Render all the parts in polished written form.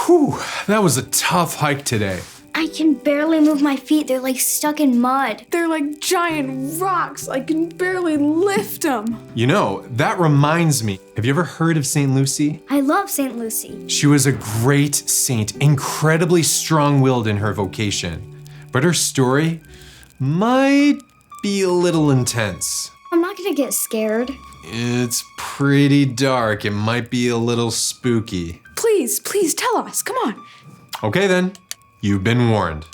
Whew, that was a tough hike today. I can barely move my feet. They're like stuck in mud. They're like giant rocks. I can barely lift them. You know, that reminds me. Have you ever heard of St. Lucy? I love St. Lucy. She was a great saint, incredibly strong-willed in her vocation. But her story might be a little intense. I'm not gonna get scared. It's pretty dark. It might be a little spooky. Please tell us. Come on. Okay then, you've been warned.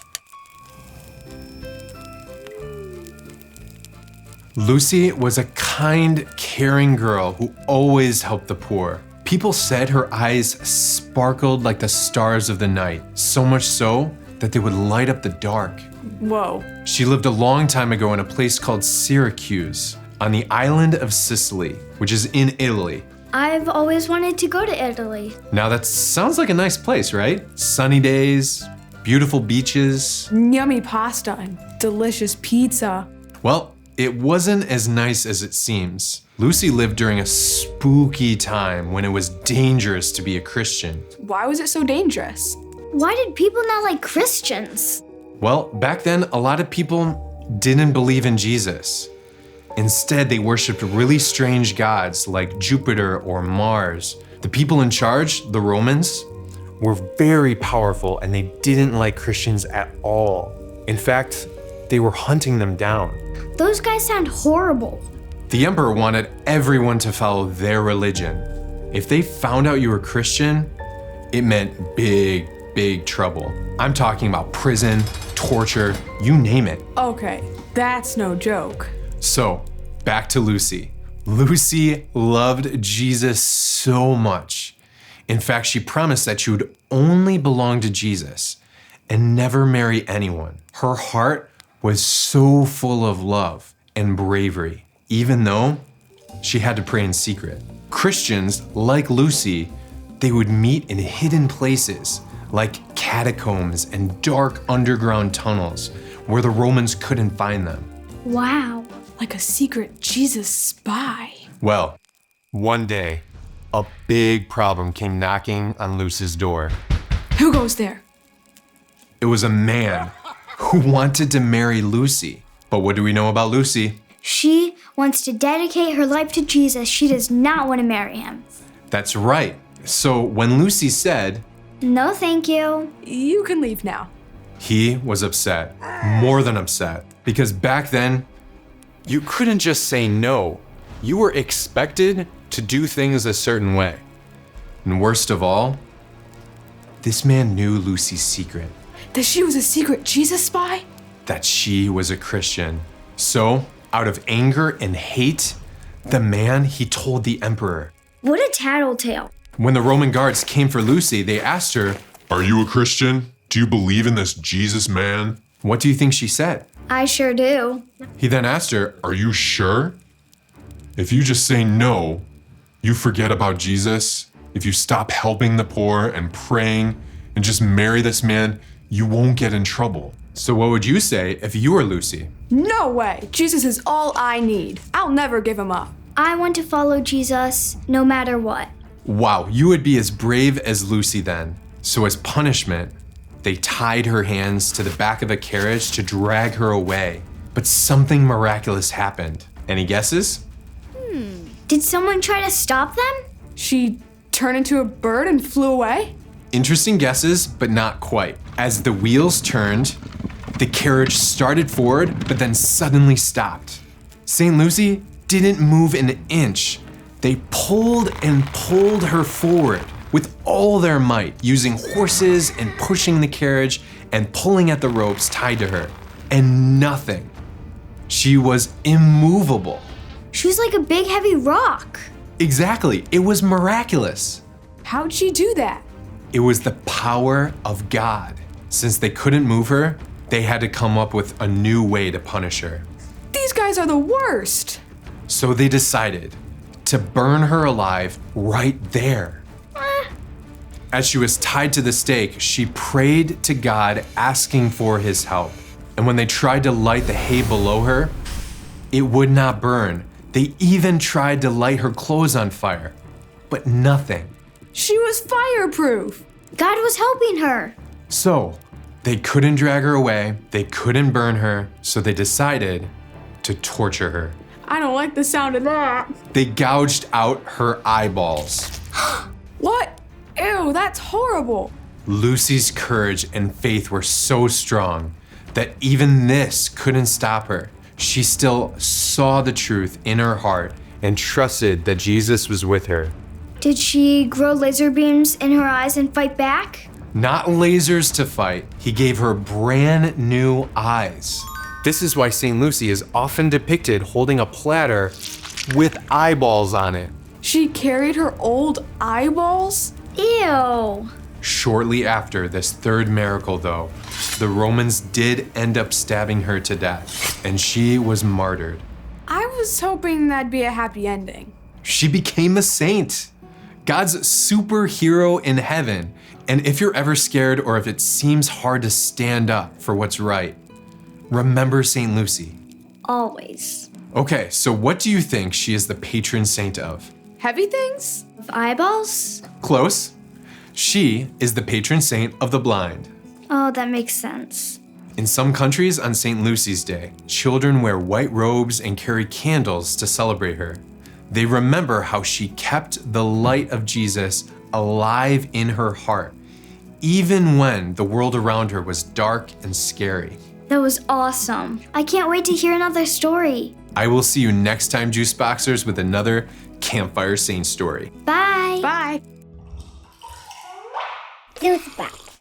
Lucy was a kind, caring girl who always helped the poor. People said her eyes sparkled like the stars of the night, so much so that they would light up the dark. Whoa. She lived a long time ago in a place called Syracuse on the island of Sicily, which is in Italy. I've always wanted to go to Italy. Now that sounds like a nice place, right? Sunny days, beautiful beaches. Yummy pasta and delicious pizza. Well, it wasn't as nice as it seems. Lucy lived during a spooky time when it was dangerous to be a Christian. Why was it so dangerous? Why did people not like Christians? Well, back then, a lot of people didn't believe in Jesus. Instead, they worshipped really strange gods like Jupiter or Mars. The people in charge, the Romans, were very powerful and they didn't like Christians at all. In fact, they were hunting them down. Those guys sound horrible. The emperor wanted everyone to follow their religion. If they found out you were Christian, it meant big trouble. I'm talking about prison, torture, you name it. Okay, that's no joke. So, back to Lucy. Lucy loved Jesus so much. In fact, she promised that she would only belong to Jesus and never marry anyone. Her heart was so full of love and bravery, even though she had to pray in secret. Christians, like Lucy, they would meet in hidden places like catacombs and dark underground tunnels where the Romans couldn't find them. Wow. Like a secret Jesus spy. Well, one day, a big problem came knocking on Lucy's door. Who goes there? It was a man who wanted to marry Lucy. But what do we know about Lucy? She wants to dedicate her life to Jesus. She does not want to marry him. That's right. So when Lucy said, No, thank you. You can leave now. he was upset, more than upset, because back then, you couldn't just say no. You were expected to do things a certain way. And worst of all, this man knew Lucy's secret, That she was a secret Jesus spy? that she was a Christian. So, out of anger and hate, the man, he told the emperor. What a tattletale. When the Roman guards came for Lucy, they asked her, Are you a Christian? Do you believe in this Jesus man? what do you think she said? I sure do. He then asked her, Are you sure? If you just say no, you forget about Jesus, if you stop helping the poor and praying and just marry this man, you won't get in trouble. so what would you say if you were Lucy? No way. Jesus is all I need. I'll never give him up. I want to follow Jesus no matter what. Wow, you would be as brave as Lucy then. So as punishment, they tied her hands to the back of a carriage to drag her away. But something miraculous happened. Any guesses? Did someone try to stop them? She turned into a bird and flew away? Interesting guesses, but not quite. As the wheels turned, the carriage started forward, but then suddenly stopped. St. Lucy didn't move an inch. They pulled and pulled her forward with all their might, using horses and pushing the carriage and pulling at the ropes tied to her. And nothing. She was immovable. She was like a big heavy rock. Exactly, it was miraculous. How'd she do that? It was the power of God. Since they couldn't move her, they had to come up with a new way to punish her. These guys are the worst. So they decided to burn her alive right there. As she was tied to the stake, she prayed to God, asking for his help. And when they tried to light the hay below her, it would not burn. They even tried to light her clothes on fire, but nothing. She was fireproof. God was helping her. So, they couldn't drag her away, they couldn't burn her, so they decided to torture her. I don't like the sound of that. They gouged out her eyeballs. What? Ew, that's horrible. Lucy's courage and faith were so strong that even this couldn't stop her. She still saw the truth in her heart and trusted that Jesus was with her. Did she grow laser beams in her eyes and fight back? Not lasers to fight, he gave her brand new eyes. This is why St. Lucy is often depicted holding a platter with eyeballs on it. She carried her old eyeballs? Ew. Shortly after this third miracle, though, the Romans did end up stabbing her to death, and she was martyred. I was hoping that'd be a happy ending. She became a saint, God's superhero in heaven. And if you're ever scared or if it seems hard to stand up for what's right, remember St. Lucy. Always. Okay, so what do you think she is the patron saint of? Heavy things? Of eyeballs? Close. She is the patron saint of the blind. Oh, that makes sense. In some countries on St. Lucy's Day, children wear white robes and carry candles to celebrate her. They remember how she kept the light of Jesus alive in her heart, even when the world around her was dark and scary. That was awesome. I can't wait to hear another story. I will see you next time, Juice Boxers, with another Campfire Saint story. Bye. Bye. Juice Box.